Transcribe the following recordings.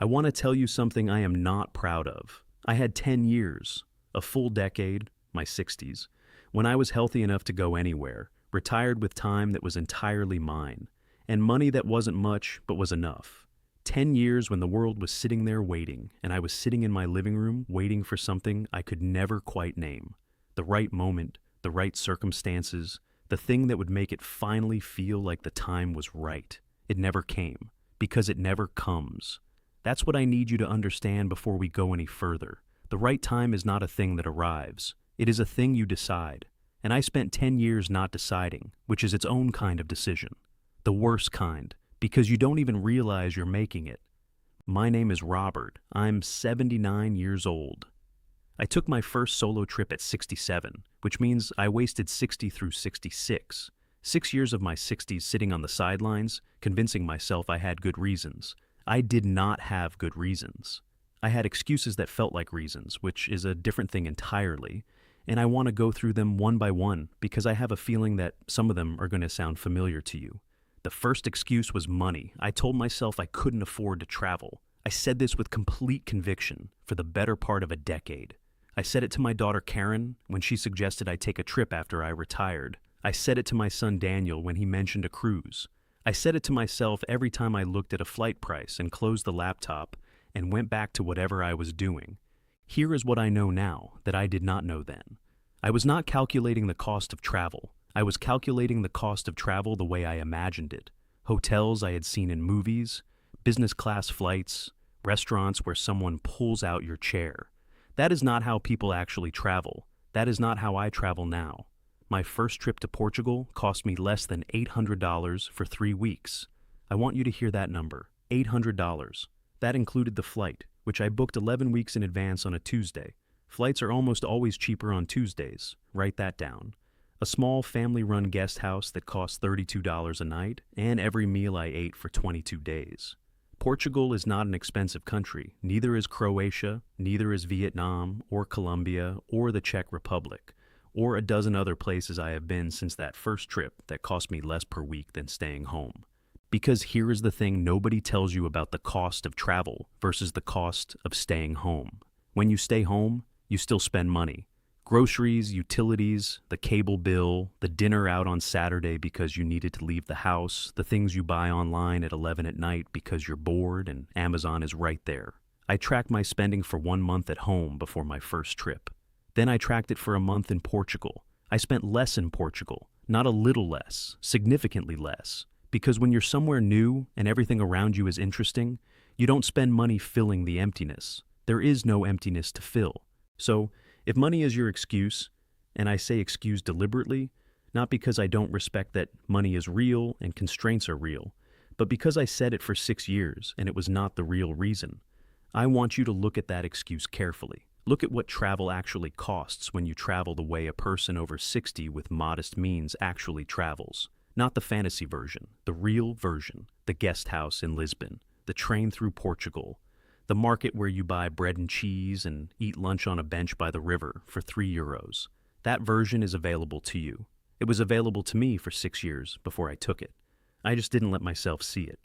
I want to tell you something I am not proud of. I had 10 years, a full decade, my 60s, when I was healthy enough to go anywhere, retired with time that was entirely mine, and money that wasn't much but was enough. 10 years when the world was sitting there waiting, and I was sitting in my living room waiting for something I could never quite name. The right moment, the right circumstances, the thing that would make it finally feel like the time was right. It never came, because it never comes. That's what I need you to understand before we go any further. The right time is not a thing that arrives. It is a thing you decide. And I spent 10 years not deciding, which is its own kind of decision. The worst kind, because you don't even realize you're making it. My name is Robert. I'm 79 years old. I took my first solo trip at 67, which means I wasted 60 through 66. 6 years of my 60s sitting on the sidelines, convincing myself I had good reasons. I did not have good reasons. I had excuses that felt like reasons, which is a different thing entirely, and I want to go through them one by one because I have a feeling that some of them are going to sound familiar to you. The first excuse was money. I told myself I couldn't afford to travel. I said this with complete conviction for the better part of a decade. I said it to my daughter Karen when she suggested I take a trip after I retired. I said it to my son Daniel when he mentioned a cruise. I said it to myself every time I looked at a flight price and closed the laptop and went back to whatever I was doing. Here is what I know now that I did not know then. I was not calculating the cost of travel. I was calculating the cost of travel the way I imagined it. Hotels I had seen in movies, business class flights, restaurants where someone pulls out your chair. That is not how people actually travel. That is not how I travel now. My first trip to Portugal cost me less than $800 for 3 weeks. I want you to hear that number, $800. That included the flight, which I booked 11 weeks in advance on a Tuesday. Flights are almost always cheaper on Tuesdays. Write that down. A small family-run guest house that cost $32 a night, and every meal I ate for 22 days. Portugal is not an expensive country. Neither is Croatia, neither is Vietnam, or Colombia, or the Czech Republic, or a dozen other places I have been since that first trip that cost me less per week than staying home. Because here is the thing nobody tells you about the cost of travel versus the cost of staying home. When you stay home, you still spend money. Groceries, utilities, the cable bill, the dinner out on Saturday because you needed to leave the house, the things you buy online at 11 at night because you're bored and Amazon is right there. I tracked my spending for 1 month at home before my first trip. Then I tracked it for a month in Portugal. I spent less in Portugal, not a little less, significantly less. Because when you're somewhere new and everything around you is interesting, you don't spend money filling the emptiness. There is no emptiness to fill. So, if money is your excuse, and I say excuse deliberately, not because I don't respect that money is real and constraints are real, but because I said it for 6 years and it was not the real reason, I want you to look at that excuse carefully. Look at what travel actually costs when you travel the way a person over 60 with modest means actually travels. Not the fantasy version, the real version, the guest house in Lisbon, the train through Portugal, the market where you buy bread and cheese and eat lunch on a bench by the river for €3. That version is available to you. It was available to me for 6 years before I took it. I just didn't let myself see it.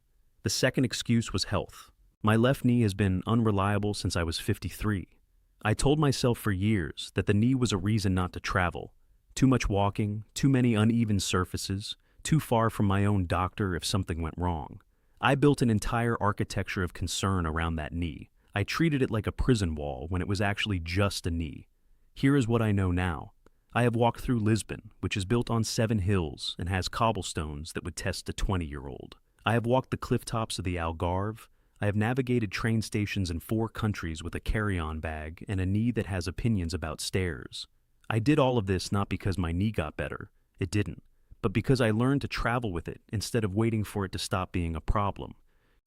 The second excuse was health. My left knee has been unreliable since I was 53. I told myself for years that the knee was a reason not to travel. Too much walking, too many uneven surfaces, too far from my own doctor if something went wrong. I built an entire architecture of concern around that knee. I treated it like a prison wall when it was actually just a knee. Here is what I know now. I have walked through Lisbon, which is built on 7 hills and has cobblestones that would test a 20-year-old. I have walked the cliff tops of the Algarve. I have navigated train stations in 4 countries with a carry-on bag and a knee that has opinions about stairs. I did all of this not because my knee got better. It didn't. But because I learned to travel with it instead of waiting for it to stop being a problem.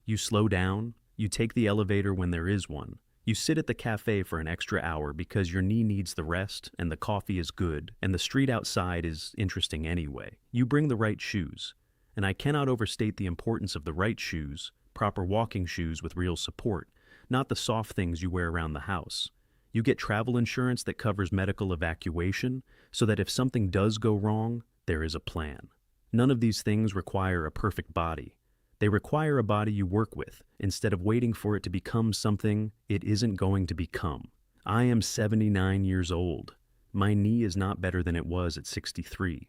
You slow down, you take the elevator when there is one, you sit at the cafe for an extra hour because your knee needs the rest and the coffee is good and the street outside is interesting anyway. You bring the right shoes, and I cannot overstate the importance of the right shoes, proper walking shoes with real support, not the soft things you wear around the house. You get travel insurance that covers medical evacuation so that if something does go wrong, there is a plan. None of these things require a perfect body. They require a body you work with, instead of waiting for it to become something it isn't going to become. I am 79 years old. My knee is not better than it was at 63.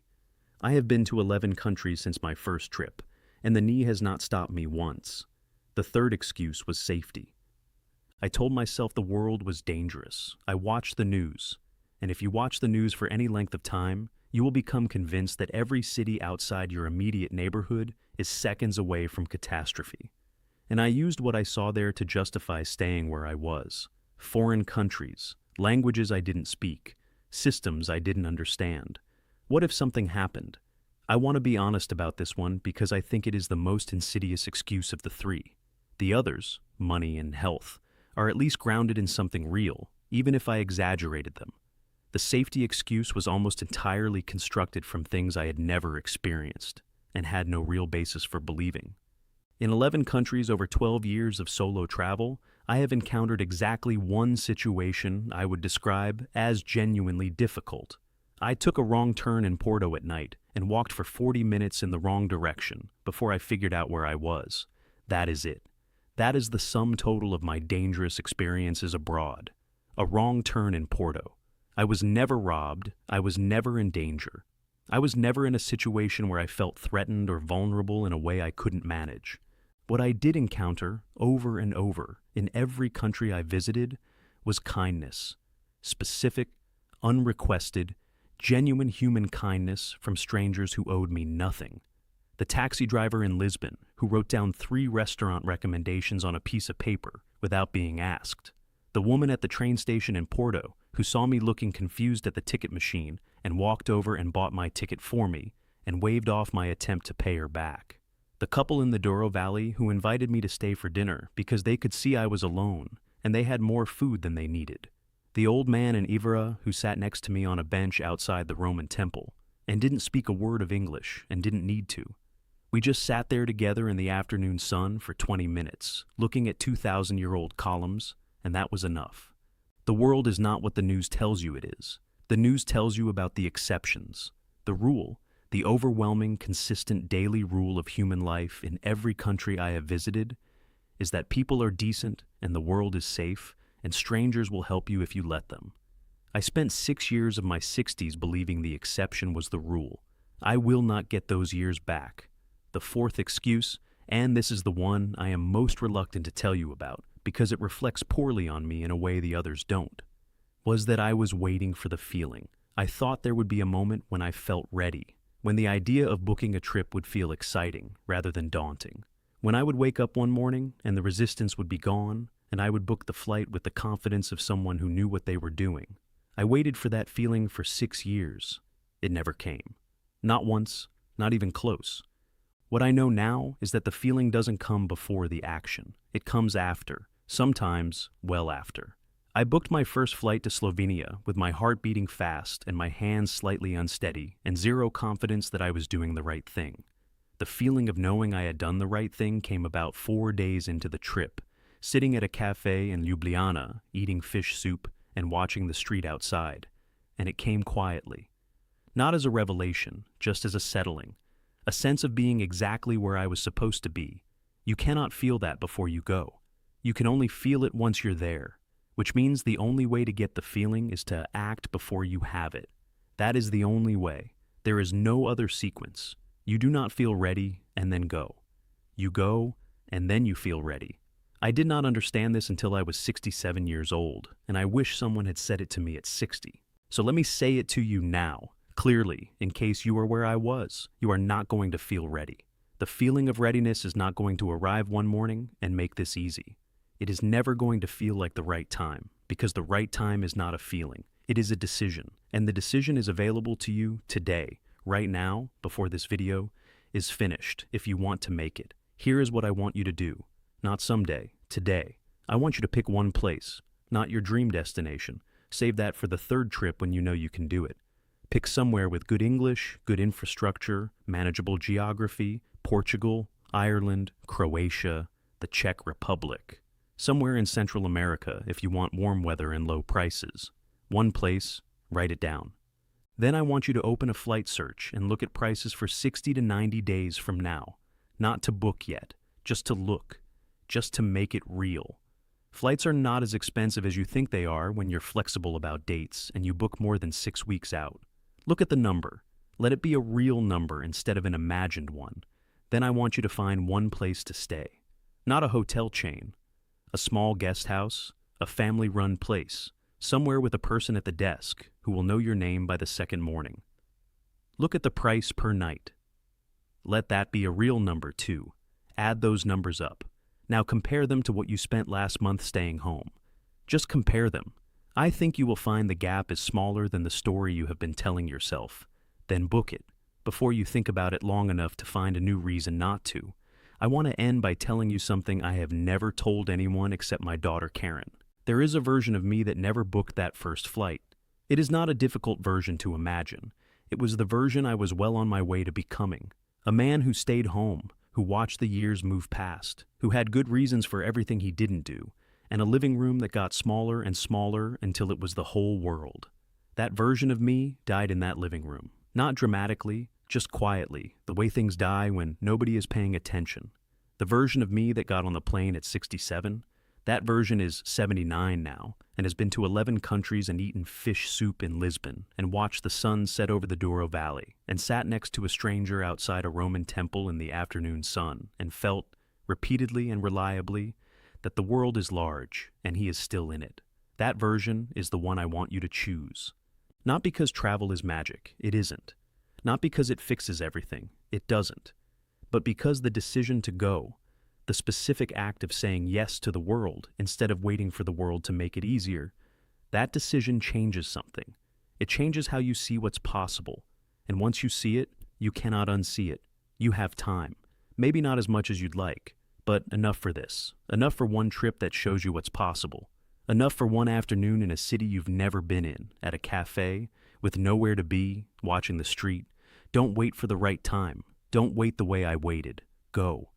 I have been to 11 countries since my first trip, and the knee has not stopped me once. The third excuse was safety. I told myself the world was dangerous. I watched the news, and if you watch the news for any length of time, you will become convinced that every city outside your immediate neighborhood is seconds away from catastrophe. And I used what I saw there to justify staying where I was. Foreign countries, languages I didn't speak, systems I didn't understand. What if something happened? I want to be honest about this one because I think it is the most insidious excuse of the three. The others, money and health, are at least grounded in something real, even if I exaggerated them. The safety excuse was almost entirely constructed from things I had never experienced and had no real basis for believing. In 11 countries over 12 years of solo travel, I have encountered exactly one situation I would describe as genuinely difficult. I took a wrong turn in Porto at night and walked for 40 minutes in the wrong direction before I figured out where I was. That is it. That is the sum total of my dangerous experiences abroad. A wrong turn in Porto. I was never robbed. I was never in danger. I was never in a situation where I felt threatened or vulnerable in a way I couldn't manage. What I did encounter, over and over, in every country I visited, was kindness. Specific, unrequested, genuine human kindness from strangers who owed me nothing. The taxi driver in Lisbon, who wrote down 3 restaurant recommendations on a piece of paper without being asked. The woman at the train station in Porto, who saw me looking confused at the ticket machine and walked over and bought my ticket for me and waved off my attempt to pay her back. The couple in the Douro Valley who invited me to stay for dinner because they could see I was alone and they had more food than they needed. The old man in Ivera who sat next to me on a bench outside the Roman temple and didn't speak a word of English and didn't need to. We just sat there together in the afternoon sun for 20 minutes, looking at 2,000-year-old columns, and that was enough. The world is not what the news tells you it is. The news tells you about the exceptions. The rule, the overwhelming, consistent daily rule of human life in every country I have visited, is that people are decent and the world is safe, and strangers will help you if you let them. I spent 6 years of my 60s believing the exception was the rule. I will not get those years back. The fourth excuse, and this is the one I am most reluctant to tell you about because it reflects poorly on me in a way the others don't, was that I was waiting for the feeling. I thought there would be a moment when I felt ready, when the idea of booking a trip would feel exciting rather than daunting, when I would wake up one morning and the resistance would be gone and I would book the flight with the confidence of someone who knew what they were doing. I waited for that feeling for 6 years. It never came. Not once, not even close. What I know now is that the feeling doesn't come before the action. It comes after, sometimes well after. I booked my first flight to Slovenia with my heart beating fast and my hands slightly unsteady and zero confidence that I was doing the right thing. The feeling of knowing I had done the right thing came about 4 days into the trip, sitting at a cafe in Ljubljana, eating fish soup and watching the street outside. And it came quietly. Not as a revelation, just as a settling. A sense of being exactly where I was supposed to be. You cannot feel that before you go. You can only feel it once you're there, which means the only way to get the feeling is to act before you have it. That is the only way. There is no other sequence. You do not feel ready and then go. You go and then you feel ready. I did not understand this until I was 67 years old, and I wish someone had said it to me at 60. So let me say it to you now. Clearly, in case you are where I was, you are not going to feel ready. The feeling of readiness is not going to arrive one morning and make this easy. It is never going to feel like the right time, because the right time is not a feeling. It is a decision, and the decision is available to you today, right now, before this video is finished, if you want to make it. Here is what I want you to do. Not someday, today. I want you to pick one place, not your dream destination. Save that for the third trip when you know you can do it. Pick somewhere with good English, good infrastructure, manageable geography, Portugal, Ireland, Croatia, the Czech Republic. Somewhere in Central America if you want warm weather and low prices. One place, write it down. Then I want you to open a flight search and look at prices for 60 to 90 days from now. Not to book yet. just to look, just to make it real. Flights are not as expensive as you think they are when you're flexible about dates and you book more than 6 weeks out. Look at the number. Let it be a real number instead of an imagined one. Then I want you to find one place to stay. Not a hotel chain. A small guest house, a family-run place, somewhere with a person at the desk who will know your name by the second morning. Look at the price per night. Let that be a real number too. Add those numbers up. Now compare them to what you spent last month staying home. Just compare them. I think you will find the gap is smaller than the story you have been telling yourself. Then book it, before you think about it long enough to find a new reason not to. I want to end by telling you something I have never told anyone except my daughter Karen. There is a version of me that never booked that first flight. It is not a difficult version to imagine. It was the version I was well on my way to becoming. A man who stayed home, who watched the years move past, who had good reasons for everything he didn't do, and a living room that got smaller and smaller until it was the whole world. That version of me died in that living room. Not dramatically, just quietly, the way things die when nobody is paying attention. The version of me that got on the plane at 67, that version is 79 now, and has been to 11 countries and eaten fish soup in Lisbon, and watched the sun set over the Douro Valley, and sat next to a stranger outside a Roman temple in the afternoon sun, and felt, repeatedly and reliably, that the world is large, and he is still in it. That version is the one I want you to choose. Not because travel is magic, it isn't. Not because it fixes everything, it doesn't. But because the decision to go, the specific act of saying yes to the world instead of waiting for the world to make it easier, that decision changes something. It changes how you see what's possible. And once you see it, you cannot unsee it. You have time. Maybe not as much as you'd like, but enough for this. Enough for one trip that shows you what's possible. Enough for one afternoon in a city you've never been in, at a cafe, with nowhere to be, watching the street. Don't wait for the right time. Don't wait the way I waited. Go.